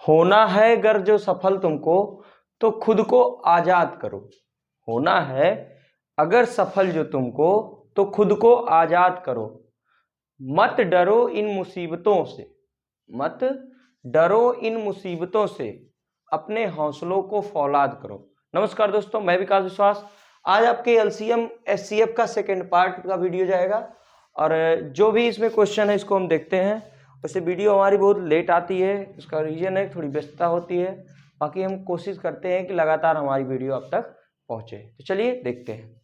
होना है अगर जो सफल तुमको तो खुद को आजाद करो। होना है अगर सफल जो तुमको तो खुद को आजाद करो। मत डरो इन मुसीबतों से, मत डरो इन मुसीबतों से, अपने हौसलों को फौलाद करो। नमस्कार दोस्तों, मैं विकास विश्वास। आज आपके एलसीएम एचसीएफ का सेकेंड पार्ट का वीडियो जाएगा और जो भी इसमें क्वेश्चन है इसको हम देखते हैं। वैसे वीडियो हमारी बहुत लेट आती है, उसका रीजन है थोड़ी व्यस्तता होती है। बाकी हम कोशिश करते हैं कि लगातार हमारी वीडियो आप तक पहुंचे। तो चलिए देखते हैं।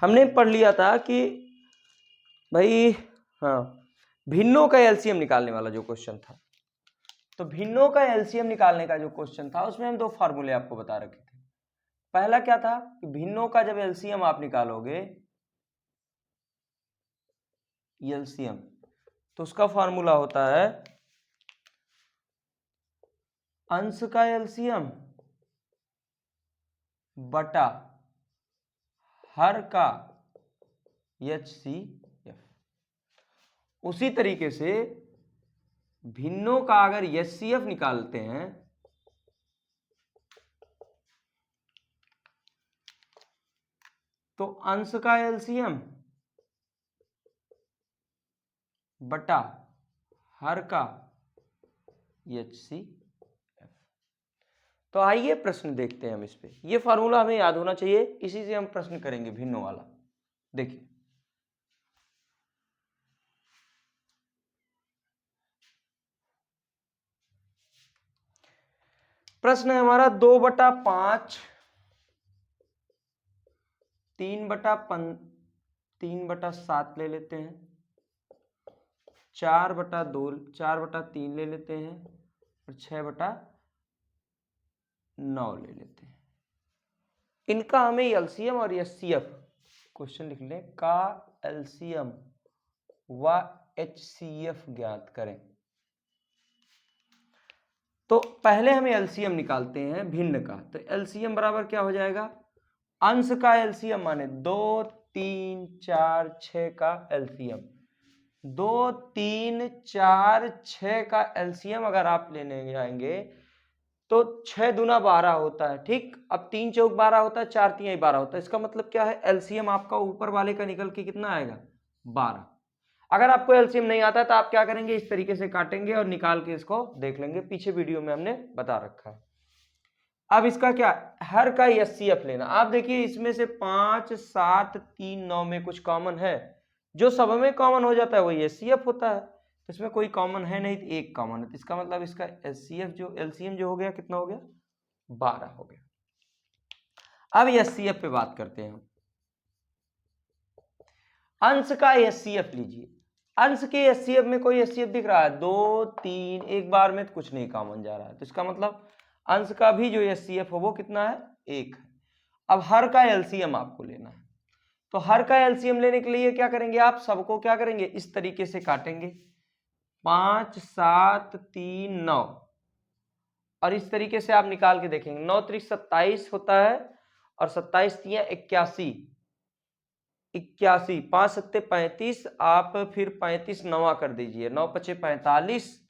हमने पढ़ लिया था कि भाई भिन्नों का एलसीएम निकालने वाला जो क्वेश्चन था, तो भिन्नों का एलसीएम निकालने का जो क्वेश्चन था उसमें हम दो फार्मूले आपको बता रखे थे। पहला क्या था कि भिन्नों का जब एलसीएम आप निकालोगे एलसीएम, तो उसका फार्मूला होता है अंश का एलसीएम बटा हर का एचसीएफ। उसी तरीके से भिन्नों का अगर एचसीएफ निकालते हैं तो अंश का एलसीएम बटा हर का एचसीएफ। तो आइए प्रश्न देखते हैं हम इस पे। ये फार्मूला हमें याद होना चाहिए, इसी से हम प्रश्न करेंगे भिन्नों वाला। देखिए प्रश्न है हमारा 2/5 3/7 ले लेते हैं, 4/2 4/3 ले लेते हैं और 6/9 ले लेते हैं। इनका हमें एलसीएम और एचसीएफ क्वेश्चन लिख लें का एलसीएम व एचसीएफ ज्ञात करें। तो पहले हमें एलसीएम निकालते हैं भिन्न का। तो एलसीएम बराबर क्या हो जाएगा, अंश का एलसीएम माने 2 3 4 6 का एलसीएम। 2 3 4 6 का एलसीएम अगर आप लेने जाएंगे तो 6 दूना 12 होता है। ठीक, अब 3 चौक 12 होता है, 4 3 12 होता है। इसका मतलब क्या है, एलसीएम आपका ऊपर वाले का निकल के कितना आएगा 12। अगर आपको एलसीएम नहीं आता है तो आप क्या करेंगे, इस तरीके से काटेंगे और निकाल के इसको देख लेंगे, पीछे वीडियो में हमने बता रखा है। अब इसका क्या, हर का एचसीएफ लेना। आप देखिए इसमें से 5 7 3 9 में कुछ कॉमन है, जो सब में कॉमन हो जाता है वही एचसीएफ होता है। तो इसमें कोई कॉमन है नहीं, तो एक कॉमन है, तो इसका मतलब इसका एचसीएफ जो एलसीएम जो हो गया कितना हो गया 12 हो गया। अब एचसीएफ पे बात करते हैं हम। अंश का एचसीएफ लीजिए। अंश के एचसीएफ में कोई एचसीएफ दिख रहा है 2 3, एक बार में तो कुछ नहीं कॉमन जा रहा है, तो इसका मतलब अंश का भी जो एचसीएफ हो वो कितना है 1 है। अब हर का एलसीएम आपको लेना है, तो हर का एलसीएम लेने के लिए क्या करेंगे, आप सबको क्या करेंगे इस तरीके से काटेंगे 5 7 3 9, और इस तरीके से आप निकाल के देखेंगे 9 3 27 होता है और 27 3 81 81, 5 7 35, आप फिर 35 9 कर दीजिए, 9 5 45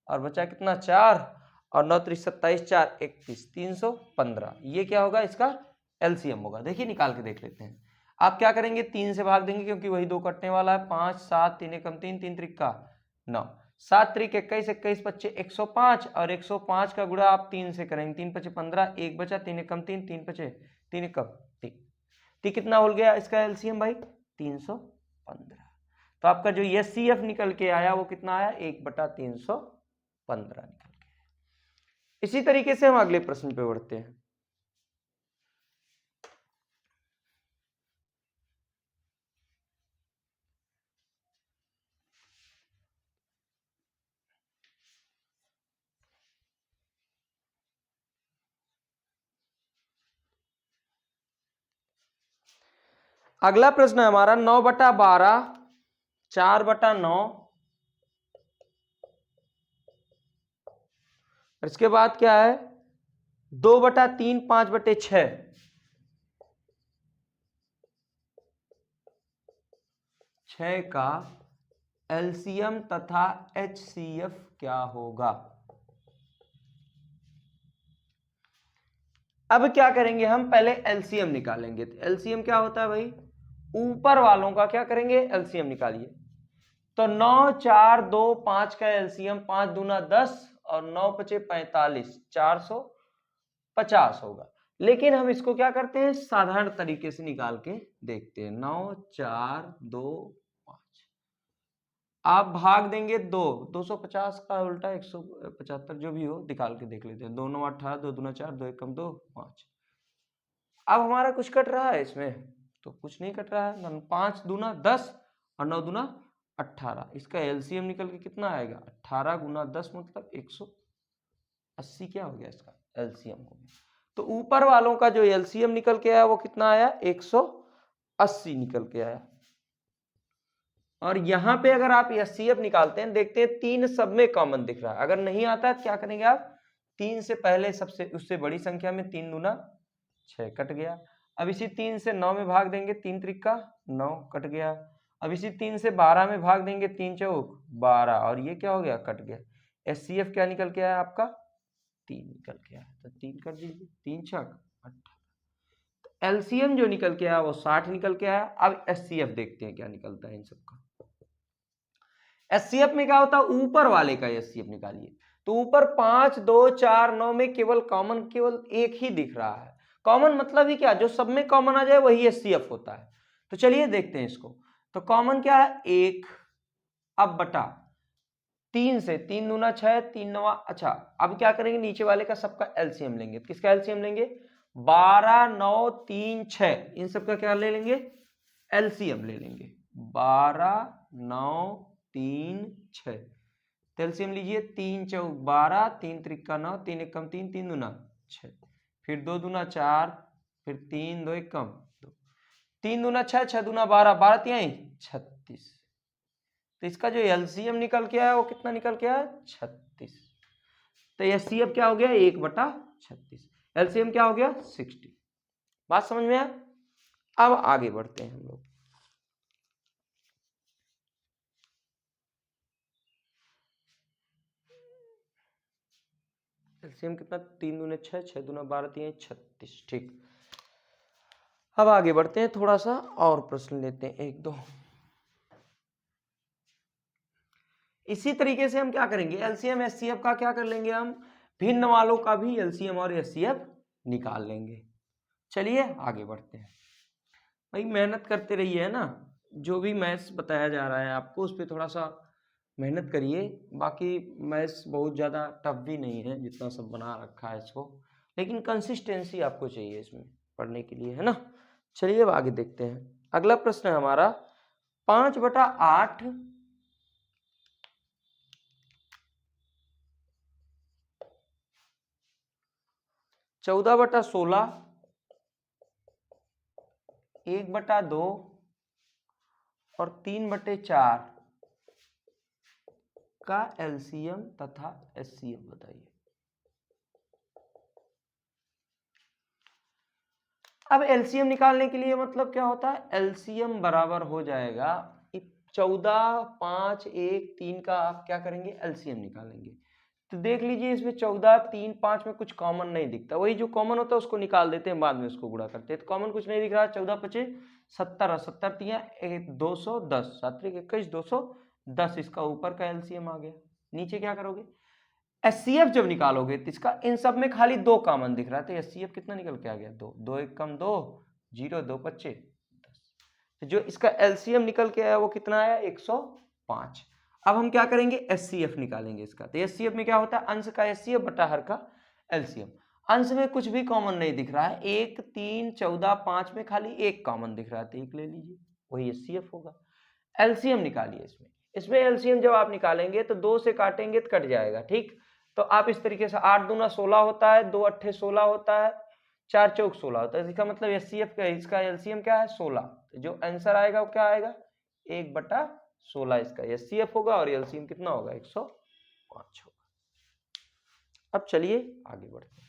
और बचा कितना 4 और 9 3 27 4 31 315। ये क्या होगा, इसका एलसीएम होगा। देखिए निकाल के देख लेते हैं। आप क्या करेंगे 3 से भाग देंगे क्योंकि वही 2 कटने वाला है। 5 7 3 एकम 3 3 त्रिका 9, 7 त्रिक 21 21 25 105 और 105 का गुणा आप 3 से करेंगे, 3 5 15, 1 बचा 3 एकम 3 3 5 3 एकम 3, कितना हो गया इसका एलसीएम भाई 315। तो आपका जो एचसीएफ निकल के आया वो कितना आया 1/315 निकल के। इसी तरीके से हम अगले प्रश्न पे बढ़ते हैं। अगला प्रश्न है हमारा 9/12 4/9, इसके बाद क्या है 2/3 5/6, 6 का एलसीएम तथा एचसीएफ क्या होगा। अब क्या करेंगे हम, पहले एलसीएम निकालेंगे। तो एलसीएम क्या होता है भाई, ऊपर वालों का क्या करेंगे, एलसीएम निकालिए। तो 9 4 2 5 का एलसीएम 5 दूना 10 और 9 5 45, 450 होगा। लेकिन हम इसको क्या करते हैं, साधारण तरीके से निकाल के देखते हैं। 9 4 2 5 आप भाग देंगे 250 का उल्टा 175 जो भी हो निकाल के देख लेते हैं। 2 9 18, 2 दूना 4, 2 1 2 5। अब हमारा कुछ कट रहा है इसमें, तो कुछ नहीं कट रहा है। 5 दूना 10 और 9 दूना 18, इसका एलसीएम निकल के कितना आएगा, 18 गुना 10 मतलब 180 क्या हो गया, इसका एलसीएम हो गया। तो ऊपर वालों का जो एलसीएम निकल के आया वो कितना आया, 180 निकल के आया। और यहां पे अगर आप एचसीएफ निकालते हैं, देखते हैं 3 सब में कॉमन दिख रहा है। अगर नहीं आता है तो क्या करेंगे आप, 3 से पहले सबसे उससे बड़ी संख्या में 3 दूना 6 कट गया। अब इसी 3 से 9 में भाग देंगे, 3 त्रिका 9 कट गया। अब इसी 3 से 12 में भाग देंगे, 3 चौक 12 और ये क्या हो गया, कट गया। एचसीएफ क्या निकल के आया आपका, 3 निकल के आया। तो 3 कर दीजिए, 3 छक 18। एलसीएम जो निकल के आया वो 60 निकल के आया। अब एचसीएफ देखते हैं क्या निकलता है इन सबका। एचसीएफ में क्या होता है, ऊपर वाले का एचसीएफ निकालिए। तो ऊपर 5 2 4 9 में केवल कॉमन केवल एक ही दिख रहा है। कॉमन मतलब ही क्या, जो सब में कॉमन आ जाए वही एचसीएफ होता है। तो चलिए देखते हैं इसको। तो कॉमन क्या है, 1। अब बटा 3 से 3 दूना 6, 3 नवा, अच्छा अब क्या करेंगे, नीचे वाले का सबका एलसीएम लेंगे। किसका एलसीएम लेंगे, 12 9 3 6, इन सबका क्या ले लेंगे, एलसीएम ले लेंगे। 12 9 3 6, एलसीएम लीजिए। 3 चौक 12, 3 त्रिका 9, 3 एकम 3, 3 दूना 6, फिर 2 दूना 4, फिर 3 2 एकम 2, 3 दूना 6, 6 दूना 12, 12 तिहाई 36। तो इसका जो एलसीएम निकल के आया वो कितना निकल के आया, 36। तो एचसीएफ क्या हो गया, 1/36। एलसीएम क्या हो गया, 60। बात समझ में आया। अब आगे बढ़ते हैं हम लोग। एलसीएम कितना, 3 दूने 6, 6 दूना 12, 3 36। ठीक, अब आगे बढ़ते हैं, थोड़ा सा और प्रश्न लेते हैं, 1 2। इसी तरीके से हम क्या करेंगे, एलसीएम एचसीएफ का क्या कर लेंगे, हम भिन्न वालों का भी एलसीएम और एचसीएफ निकाल लेंगे। चलिए आगे बढ़ते हैं। भाई मेहनत करते रहिए, है ना। जो भी मैथ्स बताया जा रहा है आपको उस पर थोड़ा सा मेहनत करिए। बाकी मैथ्स बहुत ज़्यादा टफ भी नहीं है जितना सब बना रखा है इसको, लेकिन कंसिस्टेंसी आपको चाहिए इसमें पढ़ने के लिए, है ना। चलिए अब आगे देखते हैं। अगला प्रश्न है हमारा 5/8 14/16 1/2 और 3/4 का एलसीएम तथा एचसीएफ बताइए। अब एलसीएम निकालने के लिए मतलब क्या होता है, एलसीएम बराबर हो जाएगा 14 5 1 3 का आप क्या करेंगे, एलसीएम निकालेंगे। तो देख लीजिए इसमें 14 3 5 में कुछ कॉमन नहीं दिखता, वही जो कॉमन होता है उसको निकाल देते हैं, बाद में उसको गुणा करते हैं। तो कॉमन कुछ नहीं दिख रहा। 14 25 70 70 तिया 210 7 21 210, इसका ऊपर का एलसीएम आ गया। नीचे क्या करोगे, एचसीएफ जब निकालोगे तो इसका इन सब में खाली 2 कॉमन दिख रहा है। तो एचसीएफ कितना निकल के आ गया, 2 2 1 कम 2 0 2 25 10। तो जो इसका एलसीएम निकल के आया वो कितना आया, 105। अब हम क्या करेंगे, एचसीएफ निकालेंगे इसका। तो एचसीएफ में क्या होता है, अंश का एचसीएफ बटा हर का एलसीएम। अंश में कुछ भी कॉमन नहीं दिख रहा है, 1 3 14 5 में खाली 1 कॉमन दिख रहा है, तो 1 ले लीजिए, वही एचसीएफ होगा। एलसीएम निकालिए इसमें। इसमें एलसीएम जब आप निकालेंगे तो 2 से काटेंगे तो कट जाएगा, ठीक। तो आप इस तरीके से 8 दूना 16 होता है, 2 अट्ठे 16 होता है, 4 चौक 16 होता है। इसका मतलब एचसीएफ का, इसका एलसीएम क्या है, 16। जो आंसर आएगा वो क्या आएगा, 1/16 इसका एचसीएफ होगा और एलसीएम कितना होगा, 105 होगा। अब चलिए आगे बढ़ते हैं।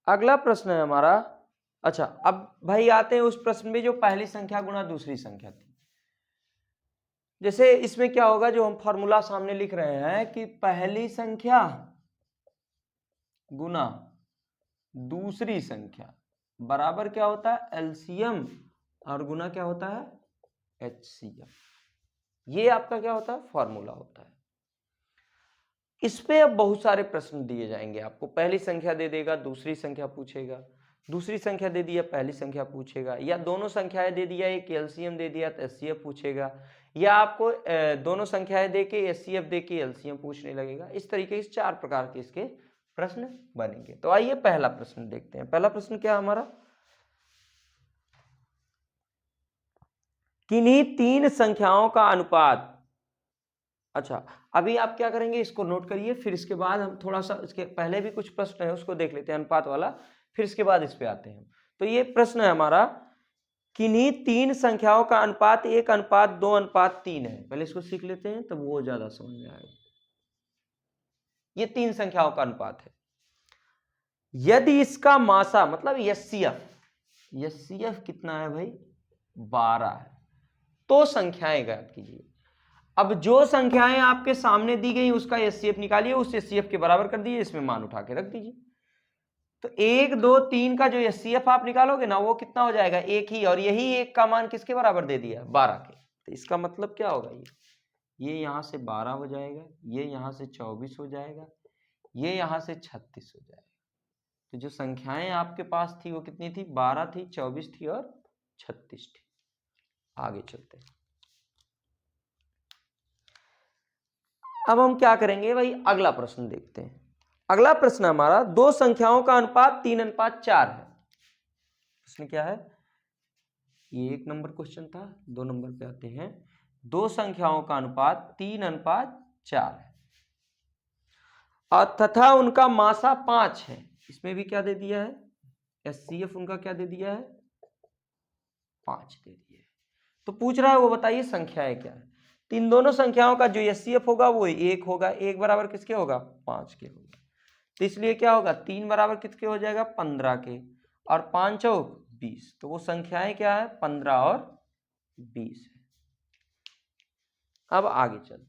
अगला प्रश्न है हमारा। अच्छा, अब भाई आते हैं उस प्रश्न में जो पहली संख्या गुणा दूसरी संख्या थी। जैसे इसमें क्या होगा, जो हम फॉर्मूला सामने लिख रहे हैं कि पहली संख्या गुना दूसरी संख्या बराबर क्या होता है, एलसीएम, और गुना क्या होता है, एचसीएफ। ये आपका क्या होता है, फॉर्मूला होता है। इस पे अब बहुत सारे प्रश्न दिए जाएंगे आपको। पहली संख्या दे देगा, दूसरी संख्या पूछेगा, दूसरी संख्या दे दिया, पहली संख्या पूछेगा, या दोनों संख्याएं दे दिया, एक एलसीएम दे दिया तो एचसीएफ पूछेगा, या आपको दोनों संख्याएं दे के एचसीएफ दे के एलसीएम पूछने लगेगा। इस तरीके से 4 प्रकार के इसके प्रश्न बनेंगे। तो आइए पहला प्रश्न देखते हैं। पहला प्रश्न क्या है हमारा, किन्हीं 3 संख्याओं का अनुपात। अच्छा, अभी आप क्या करेंगे, इसको नोट करिए, फिर इसके बाद हम थोड़ा सा, इसके पहले भी कुछ प्रश्न है उसको देख लेते हैं अनुपात वाला, फिर इसके बाद इस पे आते हैं। तो ये प्रश्न है हमारा, किन्हीं 3 संख्याओं का अनुपात 1:2:3 है। पहले इसको सीख लेते हैं तब वो ज्यादा समझ में आएगा। ये 3 संख्याओं का अनुपात है। यदि इसका मासा मतलब एचसीएफ कितना है भाई, 12 है, तो संख्याएं ज्ञात कीजिए। अब जो संख्याएं आपके सामने दी गई उसका एचसीएफ निकालिए, उस एचसीएफ के बराबर कर दीजिए, इसमें मान उठा के रख दीजिए। तो 1, 2, 3 का जो एचसीएफ आप निकालोगे ना, वो कितना हो जाएगा, 1 ही, और यही 1 का मान किसके बराबर दे दिया, 12 के। तो इसका मतलब क्या होगा, ये यहां से 12 हो जाएगा, ये यहां से 24 हो जाएगा, ये यहां से 36 हो जाएगा। तो जो संख्याएं आपके पास थी वो कितनी थी, 12 थी, 24 थी और 36 थी। आगे चलते हैं। अब हम क्या करेंगे भाई, अगला प्रश्न देखते हैं। अगला प्रश्न हमारा, 2 संख्याओं का अनुपात 3:4 है। प्रश्न क्या है, ये 1 नंबर क्वेश्चन था। 2 नंबर पे आते हैं। 2 संख्याओं का अनुपात 3:4 है और तथा उनका मासा 5 है। इसमें भी क्या दे दिया है, एचसीएफ उनका क्या दे दिया है, 5 दे दिया है। तो पूछ रहा है वो बताइए संख्याएं क्या है। इन दोनों संख्याओं का जो एचसीएफ होगा वो 1 होगा, 1 बराबर किसके होगा, 5 के होगा। तो इसलिए क्या होगा, 3 बराबर किसके हो जाएगा, 15 के, और 5 चौक 20। तो वो संख्याएं क्या है, 15 और 20 है। अब आगे चलते हैं।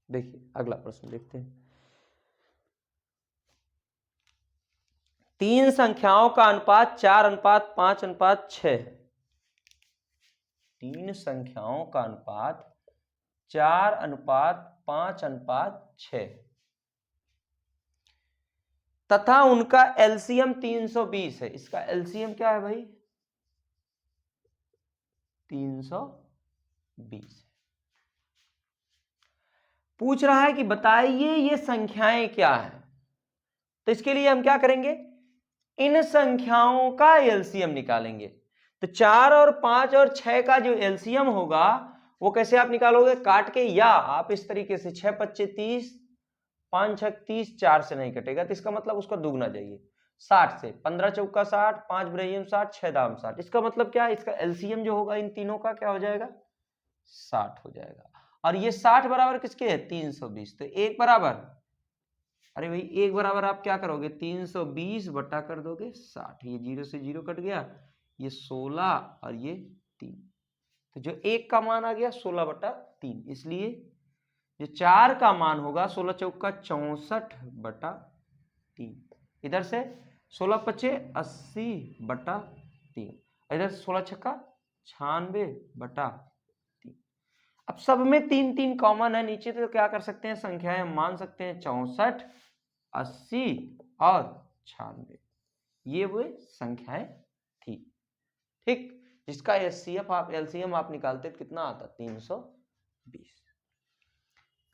देखिए अगला प्रश्न देखते हैं। 3 संख्याओं का अनुपात 4:5:6 है। 3 संख्याओं का अनुपात 4:5:6 तथा उनका एलसीएम 320 है। इसका एलसीएम क्या है भाई, 320 है। पूछ रहा है कि बताइए ये संख्याएं क्या है। तो इसके लिए हम क्या करेंगे, इन संख्याओं का एलसीएम निकालेंगे। तो 4 और 5 और 6 का जो एलसीएम होगा वो कैसे आप निकालोगे, काट के, या आप इस तरीके से 6 पच्चे 30, 5 छक 30, 4 से नहीं कटेगा तो इसका मतलब उसका दुगना जाइए 60 से, 15 चौका 60, 5 ब्रह्म 60, 6 दाम 60। इसका मतलब क्या है, इसका एलसीएम जो होगा इन तीनों का क्या हो जाएगा, 60 हो जाएगा। और ये 60 बराबर किसके है, 320। तो 1 बराबर, अरे भाई 1 बराबर आप क्या करोगे, 320 बटा कर दोगे 60। ये 0 से 0 कट गया, ये 16 और ये 3। तो जो 1 का मान आ गया 16/3। इसलिए जो 4 का मान होगा 16 चौका 64/3। इधर से 16 पच्चे 80/3, इधर 16 छक्का 96/3। अब सब में 3 कॉमन है नीचे, तो क्या कर सकते हैं, संख्याएं हम मान सकते हैं 64, 80 और 96। ये वो संख्याएं थी, ठीक, जिसका एलसीएम आप निकालते तो कितना आता, 320।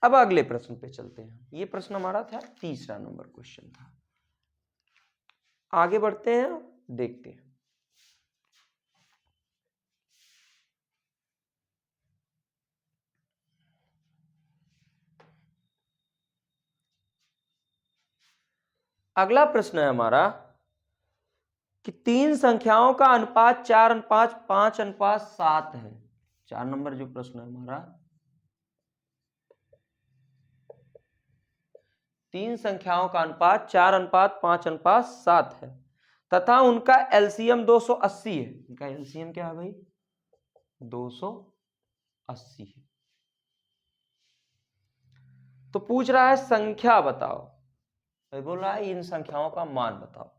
अब अगले प्रश्न पे चलते हैं। ये प्रश्न हमारा था 3रा नंबर क्वेश्चन था। आगे बढ़ते हैं, देखते हैं। अगला प्रश्न है हमारा कि 3 संख्याओं का अनुपात 4:5 है। 4 नंबर जो प्रश्न है हमारा, 3 संख्याओं का अनुपात 4:5:7 है तथा उनका एलसीएम 280 है। इनका एलसीएम क्या है भाई? 280 है। तो पूछ रहा है संख्या बताओ, भाई बोल रहा है इन संख्याओं का मान बताओ।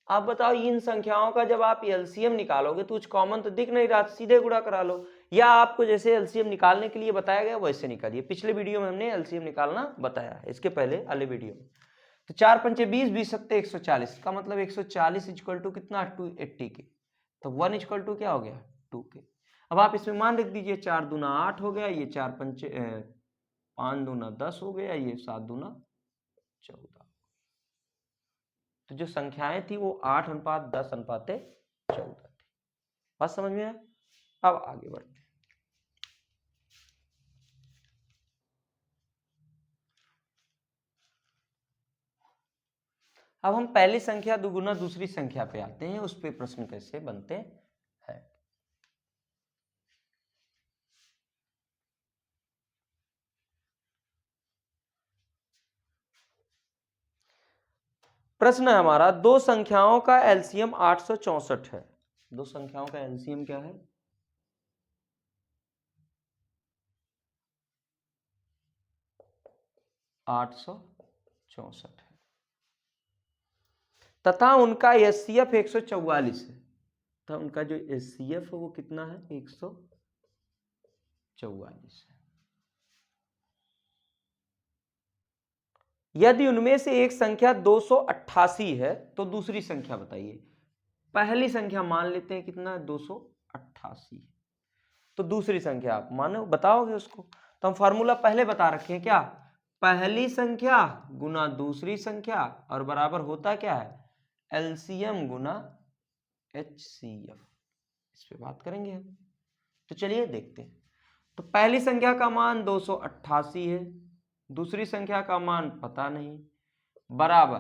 आप बताओ इन संख्याओं का जब आप एलसीएम निकालोगे तो कुछ कॉमन तो दिख नहीं रहा, सीधे गुणा करा लो, या आपको जैसे एलसीएम निकालने के लिए बताया गया वैसे निकालिए। पिछले वीडियो में हमने एलसीएम निकालना बताया है, इसके पहले वाले वीडियो में। तो 4 पंचे 20, 20 सत्ते 140 का मतलब 140 इक्वल टू कितना? 280 के। तो 1 इक्वल टू क्या हो गया? 2 के। अब आप इसमें मान लिख दीजिए, 4 दूना 8 हो गया, ये 4 पंचे 5 दूना 10 हो गया, ये 7 दूना 14। तो जो संख्याएं थी वो 8:10:14 थी। बात समझ में आया? अब आगे बढ़ते हैं। अब हम पहली संख्या दुगुना दूसरी संख्या पे आते हैं, उस पे प्रश्न कैसे बनते हैं। प्रश्न है हमारा, दो संख्याओं का एलसीएम 864 है। दो संख्याओं का एलसीएम क्या है? 864 है तथा उनका एचसीएफ 144 है। तो उनका जो एचसीएफ है वो कितना है? 144 है। यदि उनमें से एक संख्या 288 है तो दूसरी संख्या बताइए। पहली संख्या मान लेते हैं कितना है? 288। तो दूसरी संख्या आप मानो बताओगे उसको। तो हम फॉर्मूला पहले बता रखे हैं, क्या? पहली संख्या गुना दूसरी संख्या और बराबर होता क्या है? एलसीएम गुना एचसीएफ। इस पे बात करेंगे हम। तो चलिए देखते हैं। तो पहली संख्या का मान 288 है, दूसरी संख्या का मान पता नहीं, बराबर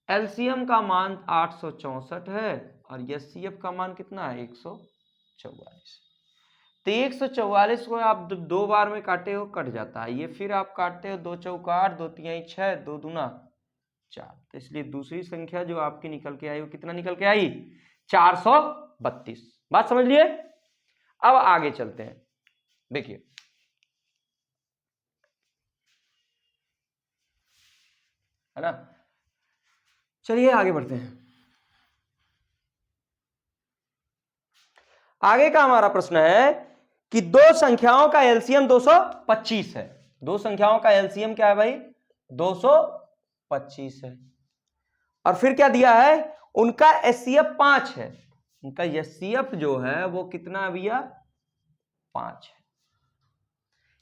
एलसीएम का मान 864 है और एचसीएफ का मान कितना है? 144। तो 144 को आप दो बार में काटे हो, कट जाता है ये, फिर आप काटते हो 2 चौका 8, 2 तिहाई 6, 2 दूना 4। तो इसलिए दूसरी संख्या जो आपकी निकल के आई वो कितना निकल के आई? 432। बात समझ लिए? अब आगे चलते हैं। देखिए है ना, चलिए आगे बढ़ते हैं। आगे का हमारा प्रश्न है कि दो संख्याओं का एलसीएम 225 है। दो संख्याओं का एलसीएम क्या है भाई? 225 है। और फिर क्या दिया है? उनका एचसीएफ 5 है। उनका एचसीएफ जो है वो कितना भैया? 5 है।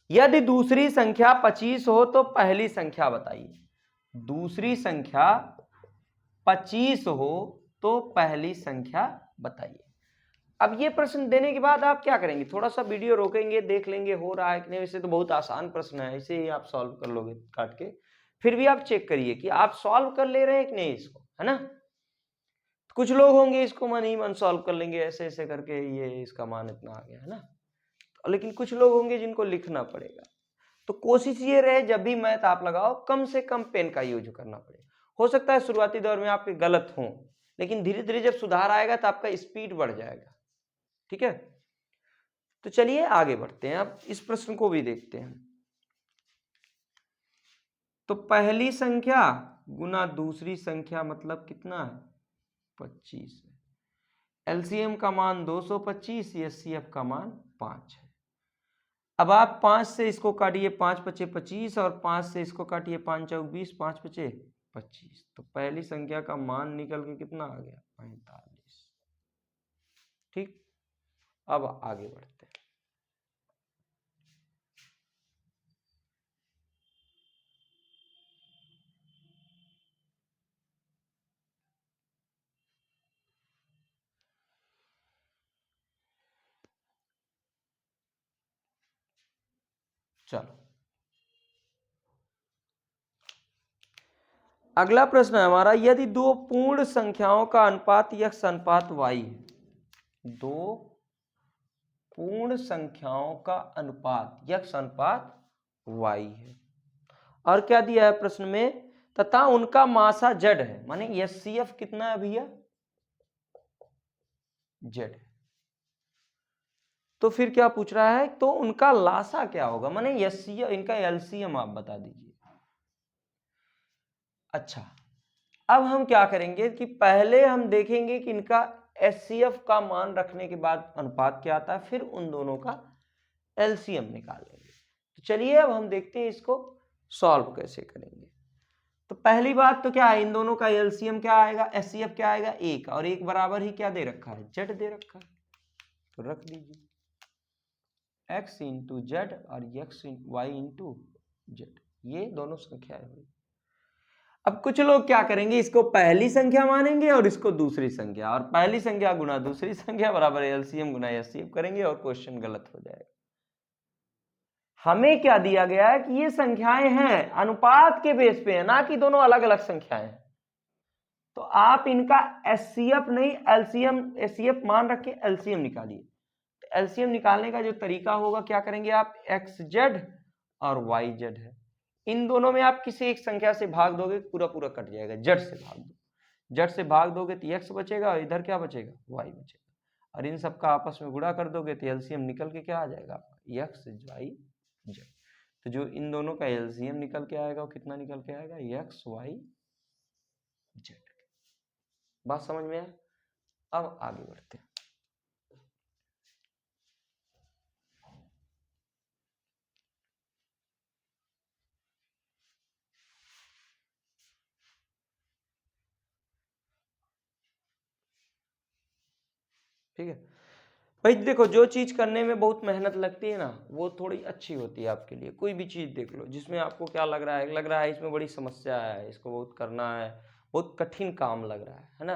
यदि दूसरी संख्या 25 हो तो पहली संख्या बताइए। दूसरी संख्या 25 हो तो पहली संख्या बताइए। अब ये प्रश्न देने के बाद आप क्या करेंगे? थोड़ा सा वीडियो रोकेंगे, देख लेंगे हो रहा है कि नहीं। वैसे तो बहुत आसान प्रश्न है, इसे ही आप सॉल्व कर लोगे काट के। फिर भी आप चेक करिए कि आप सॉल्व कर ले रहे हैं कि नहीं इसको, है ना। कुछ लोग होंगे इसको मन ही मन सॉल्व कर लेंगे, ऐसे ऐसे करके ये इसका मान इतना आ गया, है ना। लेकिन कुछ लोग होंगे जिनको लिखना पड़ेगा। तो कोशिश ये रहे जब भी मैथ आप लगाओ कम से कम पेन का यूज करना पड़े। हो सकता है शुरुआती दौर में आपके गलत हों, लेकिन धीरे धीरे जब सुधार आएगा तो आपका स्पीड बढ़ जाएगा। ठीक है, तो चलिए आगे बढ़ते हैं। अब इस प्रश्न को भी देखते हैं। तो पहली संख्या गुना दूसरी संख्या मतलब कितना है? 25 है। एलसीएम का मान 225, एचसीएफ का मान 5 है। अब आप 5 से इसको काटिए, 5 पचे 25, और 5 से इसको काटिए, 5 चौक 20, 5 पचे 25। तो पहली संख्या का मान निकल के कितना आ गया? 45। ठीक, अब आगे बढ़ते हैं। चलो अगला प्रश्न है हमारा, यदि दो पूर्ण संख्याओं का अनुपात x अनुपात y है, दो पूर्ण संख्याओं का अनुपात x अनुपात y है, और क्या दिया है प्रश्न में, तथा उनका मासा z है, माने HCF कितना है भैया, z है। तो फिर क्या पूछ रहा है, तो उनका लासा क्या होगा, माने HCF, इनका LCM आप बता दीजिए। अच्छा, अब हम क्या करेंगे कि पहले हम देखेंगे कि इनका HCF का मान रखने के बाद अनुपात क्या आता है, फिर उन दोनों का LCM निकालेंगे। तो चलिए अब हम देखते हैं इसको सॉल्व कैसे करेंगे। तो पहली बात तो क्या है, इन दोनों का LCM क्या आएगा, HCF क्या आएगा, 1, और 1 बराबर ही क्या दे रखा है, z दे रखा है। तो रख दीजिए x इंटू जेड और y इंटू जेड, ये दोनों संख्याएं हुई। अब कुछ लोग क्या करेंगे, इसको पहली संख्या मानेंगे और इसको दूसरी संख्या, और पहली संख्या गुना दूसरी संख्या बराबर LCM गुना HCF करेंगे, और क्वेश्चन गलत हो जाएगा। हमें क्या दिया गया है कि ये संख्याएं हैं, अनुपात के बेस पे है, ना कि दोनों अलग अलग संख्याएं हैं। तो आप इनका HCF नहीं LCM, HCF मान रख के LCM निकालिए। तो LCM निकालने का जो तरीका होगा, क्या करेंगे आप, XZ और YZ है, इन दोनों में आप किसी एक संख्या से भाग दोगे, पूरा पूरा कट जाएगा, Z से भाग दो, Z से भाग दोगे तो x बचेगा, और इधर क्या बचेगा, y बचेगा, और इन सब का आपस में गुणा कर दोगे तो LCM निकल के क्या आ जाएगा आपका, x y z। तो जो इन दोनों का LCM निकल के आएगा वो कितना निकल के आएगा, x y z। बात समझ में आया? अब आगे बढ़ते हैं। ठीक है भाई, देखो जो चीज करने में बहुत मेहनत लगती है ना, वो थोड़ी अच्छी होती है आपके लिए। कोई भी चीज देख लो जिसमें आपको क्या लग रहा है इसमें बड़ी समस्या है, इसको बहुत करना है, बहुत कठिन काम लग रहा है ना,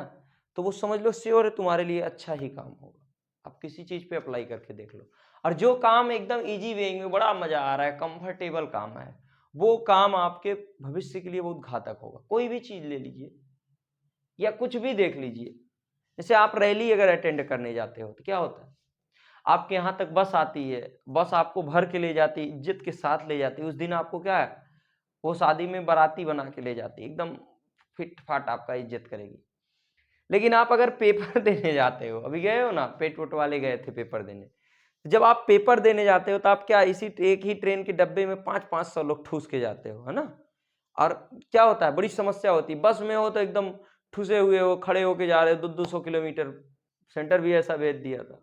तो वो समझ लो श्योर है तुम्हारे लिए अच्छा ही काम होगा। आप किसी चीज पे अप्लाई करके देख लो, और जो काम एकदम इजी वे में बड़ा मजा आ रहा है, कंफर्टेबल काम है, वो काम आपके भविष्य के लिए बहुत घातक होगा। कोई भी चीज ले लीजिए या कुछ भी देख लीजिए, जैसे आप रैली अगर अटेंड करने जाते हो तो क्या होता है, आपके यहाँ तक बस आती है, बस आपको भर के ले जाती, इज्जत के साथ ले जाती, उस दिन आपको क्या है, वो शादी में बाराती बना के ले जाती, एकदम फिट फाट आपका इज्जत करेगी। लेकिन आप अगर पेपर देने जाते हो, अभी गए हो ना, पेट वोट वाले गए थे पेपर देने, जब आप पेपर देने जाते हो तो आप क्या इसी एक ही ट्रेन के डब्बे में 500-500 लोग ठूस के जाते हो, है ना, और क्या होता है, बड़ी समस्या होती है। बस में हो तो एकदम ठुसे हुए हो, खड़े होके जा रहे हो 200 किलोमीटर, सेंटर भी ऐसा भेज दिया था,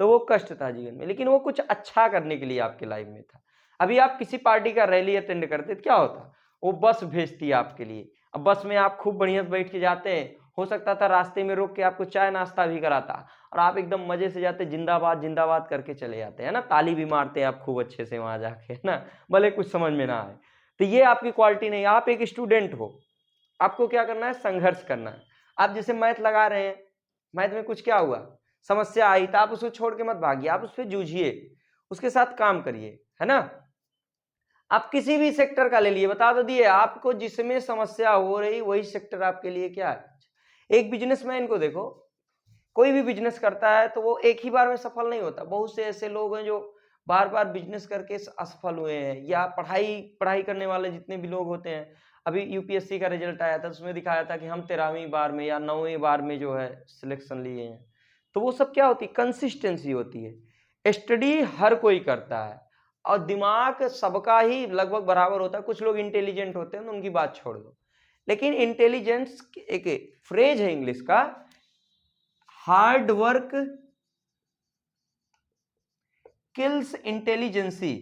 तो वो कष्ट था जीवन में, लेकिन वो कुछ अच्छा करने के लिए आपके लाइफ में था। अभी आप किसी पार्टी का रैली अटेंड करते तो क्या होता, वो बस भेजती है आपके लिए, अब बस में आप खूब बढ़िया से बैठ के जाते हैं, हो सकता था रास्ते में रोक के आपको चाय नाश्ता भी कराता, और आप एकदम मजे से जाते, जिंदाबाद जिंदाबाद करके चले जाते हैं ना, ताली भी मारते हैं आप खूब अच्छे से वहां जाके, है ना, भले कुछ समझ में ना आए। तो ये आपकी क्वालिटी नहीं। आप एक स्टूडेंट हो, आपको क्या करना है, संघर्ष करना है। आप जैसे मैथ लगा रहे हैं, मैथ में कुछ क्या हुआ, समस्या आई, तो आप उसको छोड़ के मत भागिए, आप उस पर जूझिए, उसके साथ काम करिए, है ना। आप किसी भी सेक्टर का ले लिए, बता दो दिए आपको, जिसमें समस्या हो रही वही सेक्टर आपके लिए क्या है। एक बिजनेसमैन को देखो, कोई भी बिजनेस करता है तो वो एक ही बार में सफल नहीं होता। बहुत से ऐसे लोग हैं जो बार बार बिजनेस करके असफल हुए हैं, या पढ़ाई करने वाले जितने भी लोग होते हैं, अभी यूपीएससी का रिजल्ट आया था, उसमें दिखाया था कि हम 13वीं बार में या 9वीं बार में जो है सिलेक्शन लिए हैं। तो वो सब क्या होती है, कंसिस्टेंसी होती है। स्टडी हर कोई करता है, और दिमाग सबका ही लगभग बराबर होता है। कुछ लोग इंटेलिजेंट होते हैं तो उनकी बात छोड़ दो, लेकिन इंटेलिजेंस एक फ्रेज है इंग्लिश का, हार्ड वर्क किल्स इंटेलिजेंसी।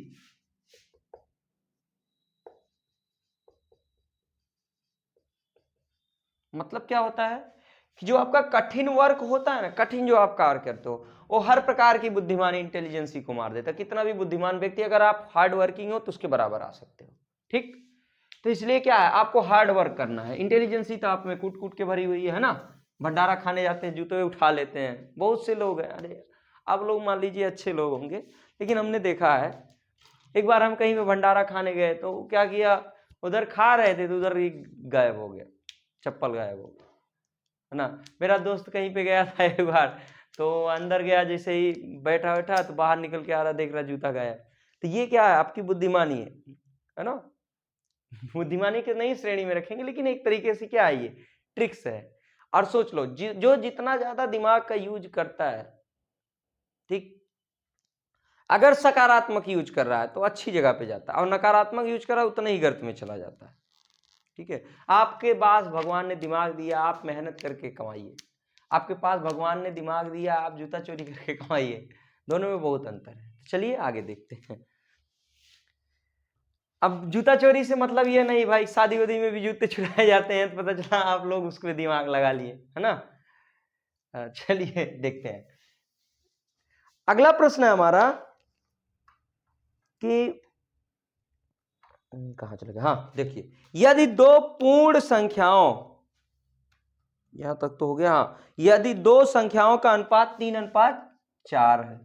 मतलब क्या होता है कि जो आपका कठिन वर्क होता है ना, कठिन जो आप कार्य करते हो, वो हर प्रकार की बुद्धिमानी इंटेलिजेंसी को मार देता है। कितना भी बुद्धिमान व्यक्ति, अगर आप हार्ड वर्किंग हो तो उसके बराबर आ सकते हो। ठीक, तो इसलिए क्या है, आपको हार्ड वर्क करना है। इंटेलिजेंसी तो आप में कूट कूट के भरी हुई है ना, भंडारा खाने जाते हैं जूते उठा लेते हैं, बहुत से लोग हैं। अरे आप लोग मान लीजिए अच्छे लोग होंगे, लेकिन हमने देखा है, एक बार हम कहीं पे भंडारा खाने गए तो क्या किया, उधर खा रहे थे तो उधर ही गायब हो गया, चप्पल गायब हो गया, है ना। मेरा दोस्त कहीं पे गया था एक बार, तो अंदर गया, जैसे ही बैठा बैठा तो बाहर निकल के आ रहा, देख रहा जूता गायब। तो ये क्या है, आपकी बुद्धिमानी है ना। बुद्धिमानी के नहीं श्रेणी में रखेंगे, लेकिन एक तरीके से क्या है, ये ट्रिक्स है। और सोच लो, जो जितना ज्यादा दिमाग का यूज करता है, ठीक, अगर सकारात्मक यूज कर रहा है तो अच्छी जगह पे जाता है, और नकारात्मक यूज कर रहा है उतना ही गर्त में चला जाता है। ठीक है, आपके पास भगवान ने दिमाग दिया, आप मेहनत करके कमाइए। आपके पास भगवान ने दिमाग दिया, आप जूता चोरी करके कमाइए, दोनों में बहुत अंतर है। चलिए आगे देखते हैं। अब जूता चोरी से मतलब ये नहीं भाई शादी वादी में भी जूते चुराए जाते हैं, तो पता चला आप लोग उसको दिमाग लगा लिए, है ना। चलिए देखते हैं। अगला प्रश्न है हमारा कि कहां चले गए, हाँ देखिए, यदि दो पूर्ण संख्याओं, यहां तक तो हो गया, हाँ, यदि दो संख्याओं का अनुपात 3:4 है,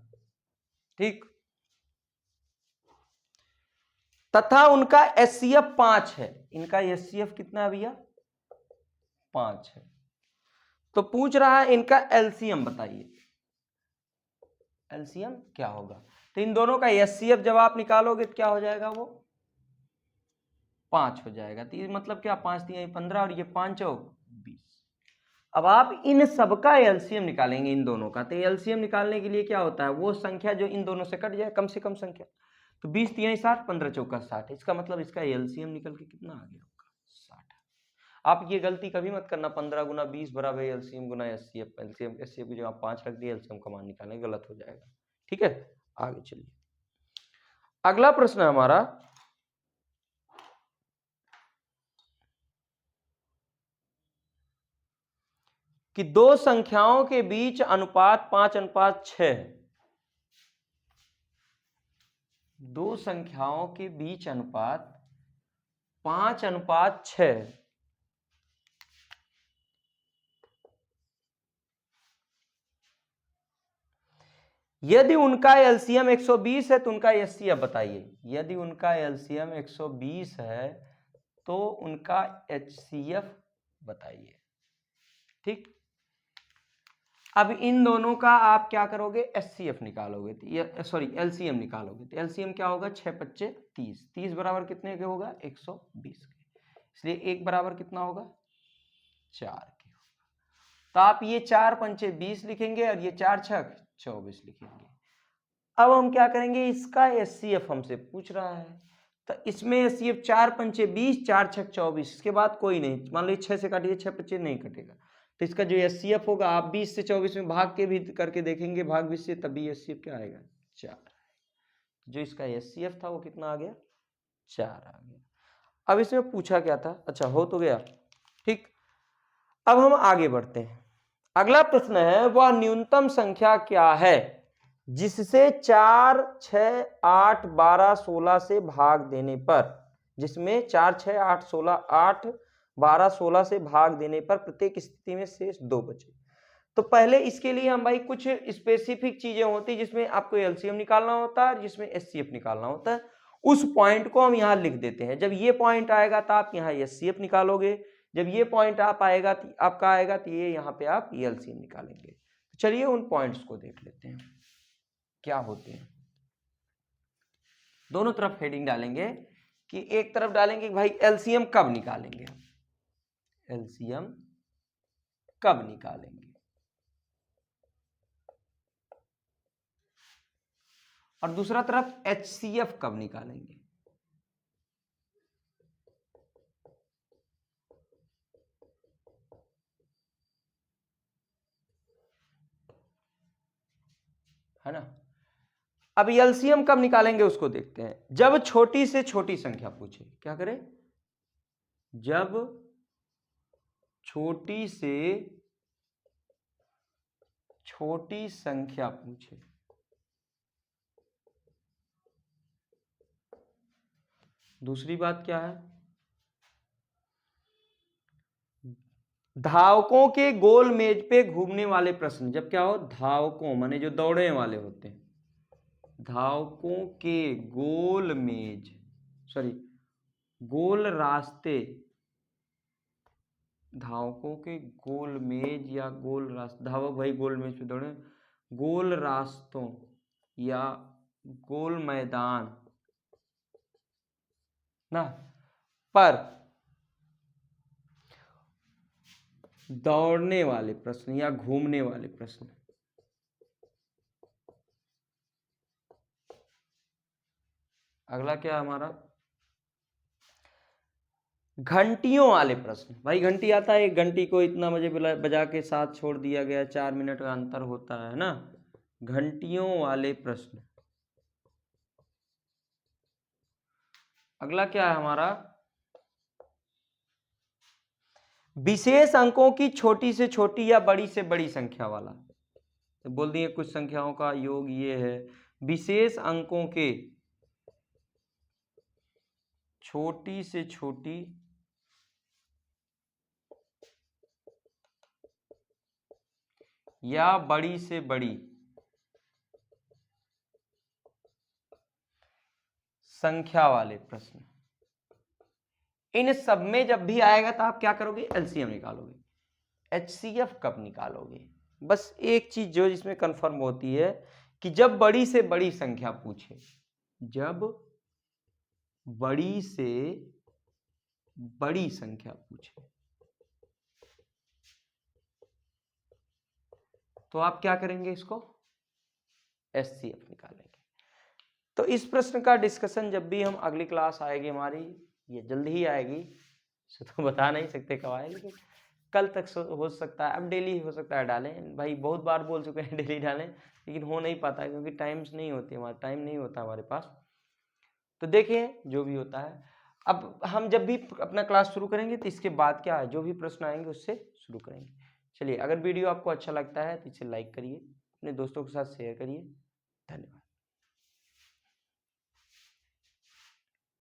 ठीक, तथा उनका एचसीएफ 5 है, इनका एचसीएफ कितना है भैया, 5 है, तो पूछ रहा है इनका एलसीएम बताइए। एलसीएम क्या होगा, तो इन दोनों का एचसीएफ जब आप निकालोगे तो क्या हो जाएगा, वो 5 हो जाएगा। तो ये मतलब क्या, 5 3 15 और ये 5 20। अब आप इन सबका एलसीएम निकालेंगे, इन दोनों का। तो एलसीएम निकालने के लिए क्या होता है, वो संख्या जो इन दोनों से कट जाए, कम से कम संख्या। तो 20 3 60, 15 चौका 60, इसका मतलब इसका एलसीएम निकल के कितना आ गया होगा, 60। आप ये गलती कभी मत करना, 15 गुना 20 बराबर एलसीएम गुना एचसीएफ, एलसीएम एचसीएफ की जगह 5 रख दिया, एलसीएम का मान निकालें, गलत हो जाएगा। ठीक है, आगे चलिए। अगला प्रश्न है हमारा कि दो संख्याओं के बीच अनुपात 5:6 है। दो संख्याओं के बीच अनुपात 5:6। यदि उनका एलसीएम 120 है तो उनका एचसीएफ बताइए। यदि उनका एलसीएम 120 है तो उनका एचसीएफ बताइए। ठीक, अब इन दोनों का आप क्या करोगे, एचसीएफ निकालोगे, सॉरी एलसीएम निकालोगे। तो एलसीएम क्या होगा, 6 5 30, 30 बराबर कितने के होगा, 120 के, इसलिए एक बराबर कितना होगा, 4 के होगा। तो आप ये 4 5 20 लिखेंगे और ये 4 6 24 लिखेंगे। अब हम क्या करेंगे, इसका एचसीएफ हमसे पूछ रहा है, तो इसमें एचसीएफ 4 5 20, 4 6 24, इसके बाद कोई नहीं, मान लीजिए 6 से काटिए, 6 5 नहीं कटेगा, तो इसका जो एचसीएफ होगा, आप 20 से 24 में भाग के भी करके देखेंगे, भाग 20 से, तभी एचसीएफ क्या आएगा, 4। जो इसका एचसीएफ था वो कितना आ गया, 4 आ गया। अब इसमें पूछा क्या था, अच्छा हो तो गया, ठीक। अब हम आगे बढ़ते हैं। अगला प्रश्न है, वह न्यूनतम संख्या क्या है जिससे 4 6 8 12 16 से भाग देने पर, जिसमें 4 6 8 16 8 12 16 से भाग देने पर प्रत्येक स्थिति में शेष 2 बचे। तो पहले इसके लिए हम भाई कुछ स्पेसिफिक चीजें होती है जिसमें आपको एलसीएम निकालना होता है, जिसमें एचसीएफ निकालना होता है। उस पॉइंट को हम यहाँ लिख देते हैं। जब ये पॉइंट आएगा तो आप यहाँ एचसीएफ निकालोगे, जब ये पॉइंट आपका आएगा तो ये यहाँ पे आप एलसीएम निकालेंगे। तो चलिए उन पॉइंट्स को देख लेते हैं क्या होते हैं। दोनों तरफ हेडिंग डालेंगे कि एक तरफ डालेंगे भाई एलसीएम कब निकालेंगे, एलसीएम कब निकालेंगे, और दूसरा तरफ एचसीएफ कब निकालेंगे। है ना। अब एलसीएम कब निकालेंगे उसको देखते हैं। जब छोटी से छोटी संख्या पूछे, क्या करें, जब छोटी से छोटी संख्या पूछे। दूसरी बात क्या है, धावकों के गोल मेज पे घूमने वाले प्रश्न। जब क्या हो, धावकों माने जो दौड़ने वाले होते हैं, धावकों के गोल मेज, सॉरी गोल रास्ते, धावकों के गोल मेज या गोल रास्ते, धावक भाई गोल मेज पे दौड़े, गोल रास्तों या गोल मैदान ना पर दौड़ने वाले प्रश्न या घूमने वाले प्रश्न। अगला क्या है हमारा, घंटियों वाले प्रश्न। भाई घंटी आता है, एक घंटी को इतना बजे बजा के साथ छोड़ दिया गया, 4 मिनट का अंतर होता है ना। घंटियों वाले प्रश्न। अगला क्या है हमारा, विशेष अंकों की छोटी से छोटी या बड़ी से बड़ी संख्या वाला। तो बोल दिए कुछ संख्याओं का योग ये है, विशेष अंकों के छोटी से छोटी या बड़ी से बड़ी संख्या वाले प्रश्न। इन सब में जब भी आएगा तो आप क्या करोगे, एलसीएम निकालोगे। एचसीएफ कब निकालोगे, बस एक चीज जो इसमें कंफर्म होती है कि जब बड़ी से बड़ी संख्या पूछे, जब बड़ी से बड़ी संख्या पूछे तो आप क्या करेंगे, इसको एचसीएफ निकालेंगे। तो इस प्रश्न का डिस्कशन जब भी हम अगली क्लास आएगी हमारी, ये जल्दी ही आएगी, तो बता नहीं सकते कब आए, लेकिन कल तक हो सकता है, अब डेली हो सकता है डालें। भाई बहुत बार बोल चुके हैं डेली डालें, लेकिन हो नहीं पाता क्योंकि टाइम्स नहीं होती, हमारा टाइम नहीं होता हमारे पास। तो देखिए जो भी होता है, अब हम जब भी अपना क्लास शुरू करेंगे तो इसके बाद क्या है, जो भी प्रश्न आएंगे उससे शुरू करेंगे। चलिए, अगर वीडियो आपको अच्छा लगता है तो इसे लाइक करिए, अपने दोस्तों के साथ शेयर करिए। धन्यवाद।